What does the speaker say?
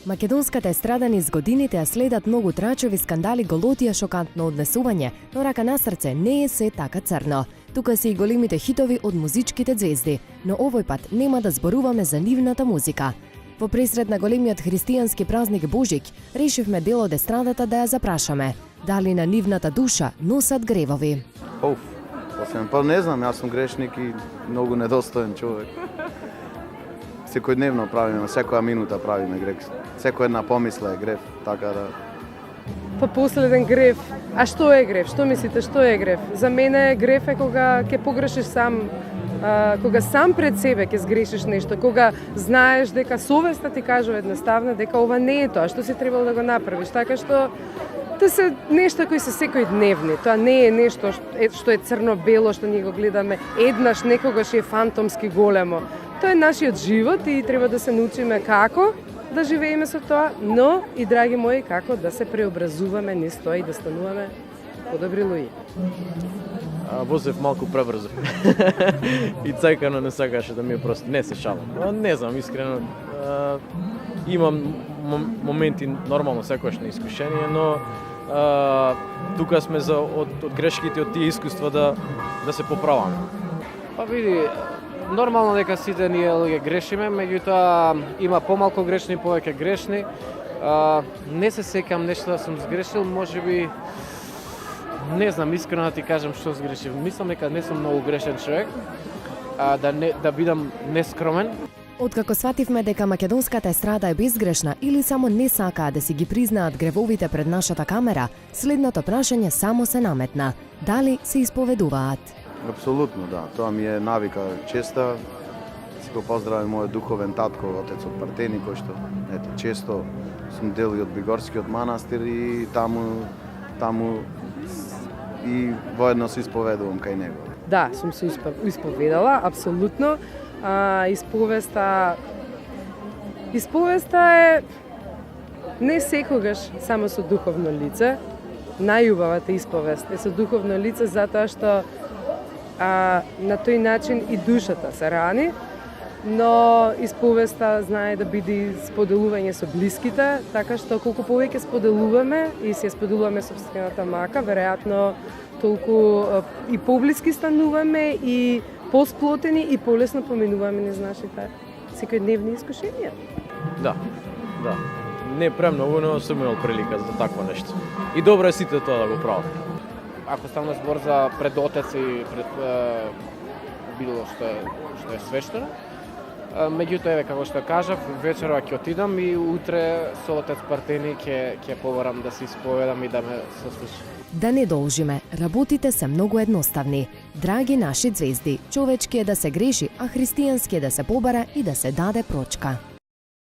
Македонската естрада низ годините ја следат многу трачови скандали, голотија, шокантно однесување, но рака на срце не е се така црно. Тука се и големите хитови од музичките звезди, но овој пат нема да зборуваме за нивната музика. Во пресред на големиот христијански празник Божик, решивме дел од естрадата да ја запрашаме. Дали на нивната душа носат гревови? Па не знам, јас сум грешник и многу недостоен човек. Секојдневно правиме, секоја минута правиме грех. Секоја една помисла е грев, така да... Па последен грев. А што е грев? Што мислите, што е грев? За мене грев е кога ќе погрешиш сам, кога сам пред себе ќе сгрешиш нешто, кога знаеш дека совеста ти кажува едноставно дека ова не е тоа што си требало да го направиш, така што тоа се нешта кои се секојдневни. Тоа не е нешто што е црно-бело, што ние го гледаме еднаш, некогаш е фантомски големо. Тоа е нашиот живот и треба да се научиме како да живееме со тоа, но и, драги мои, како да се преобразуваме низ тоа и да стануваме подобри луѓе. Возев малку пребрзо. И цајкано не сакаше да ми е просто. Не се шалам. Не знам, искрено. Имам моменти нормално секојаш на искушение, но тука сме за од грешките, од тие искуства да се поправаме. Па види, нормално дека сите ние луѓе грешиме, меѓутоа има помалку грешни, повеќе грешни. Не се сеќам нешто да сум сгрешил, можеби не знам, искрено да ти кажам што сгрешив. Мислам дека не сум многу грешен човек, да бидам нескромен. Откако свативме дека македонската естрада е безгрешна или само не сакаат да си ги признаат гревовите пред нашата камера, следното прашање само се наметна. Дали се исповедуваат? Апсолутно, да. Тоа ми е навика честа. Си го поздравам мојот духовен татко, отецот Партени, кој што често сум дел и од Бигорскиот манастир и таму и воедно се исповедувам кај него. Да, сум се исповедала, апсолутно. Исповеста е не секогаш само со духовно лице. Најубавата исповест е со духовно лице затоа што на тој начин и душата се рани, но исповеста знае да биде споделување со блиските, така што колку повеќе споделуваме и се споделуваме собствената мака, веројатно толку и поблиски стануваме и посплотени и полесно поминуваме низ нашите секојдневни искушенија. Да. Не премногу, но сум имал прилика за такво нешто. И добро е сите тоа да го прават. Ако ставаме збор за пред отец и пред било што е свештено, меѓутоа еве како што кажав, вечерва ќе отидам и утре со отец Партени ќе побарам да се исповедам и да ме сослуша. Да не должиме, работите се многу едноставни. Драги наши звезди, човечки е да се греши, а христијански е да се побара и да се даде прочка.